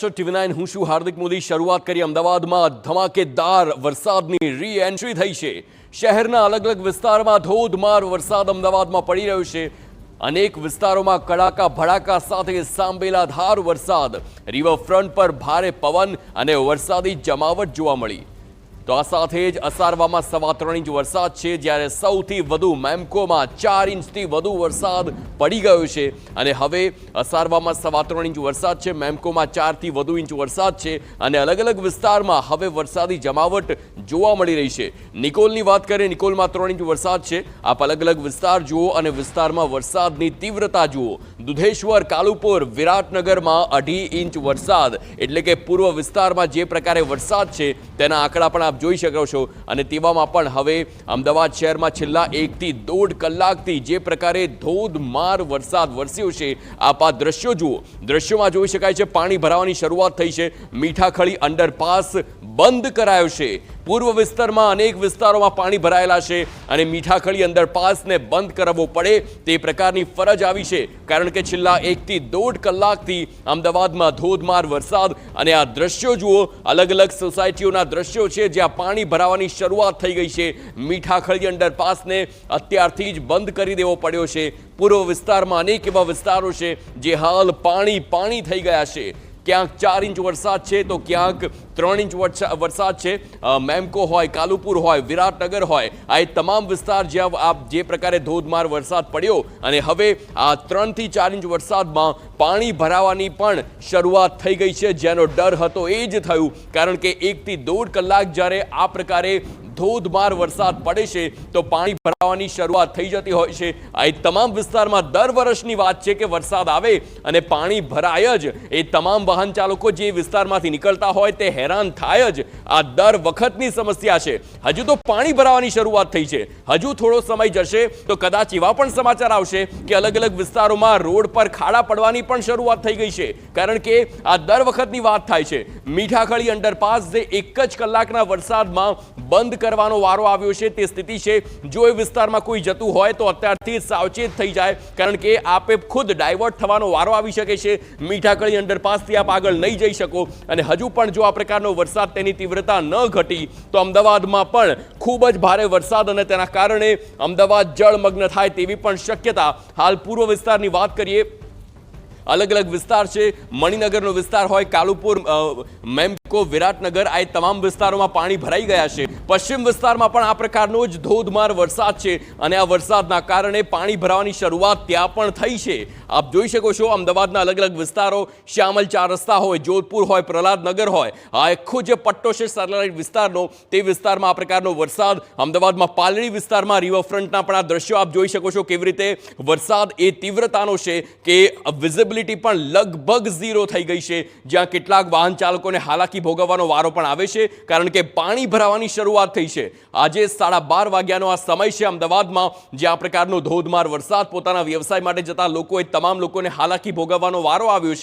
રહ્યા છો TV9 હું છું હાર્દિક મોદી। શરૂઆત કરી અમદાવાદમાં ધમાકેદાર વરસાદની રી એન્ટ્રી થઈ છે। શહેરના અલગ અલગ વિસ્તારમાં ધોધમાર વરસાદ અમદાવાદમાં પડી રહ્યો છે। અનેક વિસ્તારોમાં કડાકા ભડાકા સાથે સાંબેલાધાર વરસાદ, રિવરફ્રન્ટ પર ભારે પવન અને વરસાદી જમાવટ જોવા મળી। તો આ સાથે જ અસારવામાં 3.25 ઇંચ વરસાદ છે, જ્યારે સૌથી વધુ મેમકોમાં 4 ઇંચથી વધુ વરસાદ પડી ગયો છે અને હવે અસારવામાં 3.25 ઇંચ વરસાદ છે, મેમકોમાં 4 થી વધુ ઇંચ વરસાદ છે અને અલગ અલગ વિસ્તારમાં હવે વરસાદી જમાવટ જોવા મળી રહી છે। નિકોલની વાત કરીએ, નિકોલમાં 3 ઇંચ વરસાદ છે। આપ અલગ અલગ વિસ્તાર જુઓ અને વિસ્તારમાં વરસાદની તીવ્રતા જુઓ। દુધેશ્વર, કાલુપુર, વિરાટનગરમાં 2.5 ઇંચ વરસાદ, એટલે કે પૂર્વ વિસ્તારમાં જે પ્રકારે વરસાદ છે તેના આંકડા પણ આપ જોઈ શકો છો। અને તેવામાં પણ હવે અમદાવાદ શહેરમાં છેલ્લા 1 થી 1.5 કલાકથી જે પ્રકારે ધોધમાર વરસાદ વરસ્યો છે, આપ આ દ્રશ્યો જુઓ। દ્રશ્યોમાં જોઈ શકાય છે પાણી ભરાવાની શરૂઆત થઈ છે। મીઠાખળી અંડરપાસ બંધ કરાયો છે। પૂર્વ વિસ્તારમાં અનેક વિસ્તારોમાં પાણી ભરાયેલા છે અને મીઠાખળી અંડરપાસને બંધ કરાવવો પડે તે પ્રકારની ફરજ આવી છે, કારણ કે છેલ્લા 1 થી 1.5 કલાકથી અમદાવાદમાં ધોધમાર વરસાદ। અને આ દ્રશ્યો જુઓ, અલગ અલગ સોસાયટીઓના દ્રશ્યો છે જ્યાં પાણી ભરાવાની શરૂઆત થઈ ગઈ છે। મીઠાખળી અંડરપાસને અત્યારથી જ બંધ કરી દેવો પડ્યો છે। પૂર્વ વિસ્તારમાં અનેક એવા વિસ્તારો છે જે હાલ પાણી થઈ ગયા છે। ક્યાંક 4 ઇંચ વરસાદ છે તો ક્યાંક 3 ઇંચ વરસાદ છે। મેમકો હોય, કાલુપુર હોય, વિરાટનગર હોય, આ તમામ વિસ્તાર જ્યાં આપ જે પ્રકારે ધોધમાર વરસાદ પડ્યો અને હવે આ 3 થી 4 ઇંચ વરસાદમાં પાણી ભરાવાની પણ શરૂઆત થઈ ગઈ છે। જેનો ડર હતો એ જ થયું, કારણ કે 1 થી 1.5 કલાક જ્યારે આ પ્રકારે ધોધમાર વરસાદ પડે છે તો પાણી ભરાવાની શરૂઆત થઈ જતી હોય છે। આ તમામ વિસ્તારમાં દર વર્ષની વાત છે કે વરસાદ આવે અને પાણી ભરાય જ, એ તમામ વાહન ચાલકો જે વિસ્તારમાંથી નીકળતા હોય તે હેરાન થાય જ। આ દર વખતની સમસ્યા છે। હજુ તો પાણી ભરાવાની શરૂઆત થઈ છે, હજુ થોડો સમય જશે તો કદાચ એવા પણ સમાચાર આવશે કે અલગ અલગ વિસ્તારોમાં રોડ પર ખાડા પડવાની પણ શરૂઆત થઈ ગઈ છે, કારણ કે આ દર વખતની વાત થાય છે। મીઠાખળી અંડરપાસ જે 1 જ કલાકના વરસાદમાં બંધ કરવાનો વારો આવ્યો છે તે સ્થિતિ છે। જો એ વિસ્તારમાં કોઈ જતું હોય તો અત્યારથી સાવચેત થઈ જાય, કારણ કે આપે ખુદ ડાયવર્ટ થવાનો વારો આવી શકે છે। મીઠાખળી અંડરપાસથી આપ આગળ નહીં જઈ શકો અને હજુ પણ જો આ પ્રકારનો વરસાદ તેની તીવ્રતા ન ઘટી તો અમદાવાદમાં પણ ખૂબ જ ભારે વરસાદ અને તેના કારણે અમદાવાદ જળમગ્ન થાય તેવી પણ શક્યતા। હાલ પૂર્વ વિસ્તારની વાત કરીએ, અલગ અલગ વિસ્તાર છે, મણિનગરનો વિસ્તાર હોય, કાલુપુર, મેમકો, વિરાટનગર, આ તમામ વિસ્તારોમાં પાણી ભરાઈ ગયા છે। પશ્ચિમ વિસ્તારમાં પણ આ પ્રકારનો જ ધોધમાર વરસાદ છે અને આ વરસાદના કારણે પાણી ભરાવાની શરૂઆત ત્યાં પણ થઈ છે। આપ જોઈ શકો છો અમદાવાદના અલગ અલગ વિસ્તારો, શ્યામલ 4 રસ્તા હોય, જોધપુર હોય, પ્રહલાદનગર હોય, આ આખો જે પટ્ટો છે સરલાઇટ વિસ્તારનો, તે વિસ્તારમાં આ પ્રકારનો વરસાદ। અમદાવાદમાં પાલડી વિસ્તારમાં રિવરફ્રન્ટના પણ આ દ્રશ્યો આપ જોઈ શકો છો કેવી રીતે વરસાદ એ તીવ્રતાનો છે કે વિઝિબિલિટી પણ લગભગ 0 થઈ ગઈ છે, જ્યાં કેટલાક વાહન ચાલકોને હાલાકી ભોગવવાનો વારો પણ આવે છે, કારણ કે પાણી ભરાવાની શરૂઆત થઈ છે। આજે 12:30 વાગ્યાનો આ સમય છે અમદાવાદમાં, જ્યાં આ પ્રકારનો ધોધમાર વરસાદ, પોતાના વ્યવસાય માટે જતા લોકોએ તમામ લોકોને હાલાકી ભોગવવાનો વારો આવ્યો છે।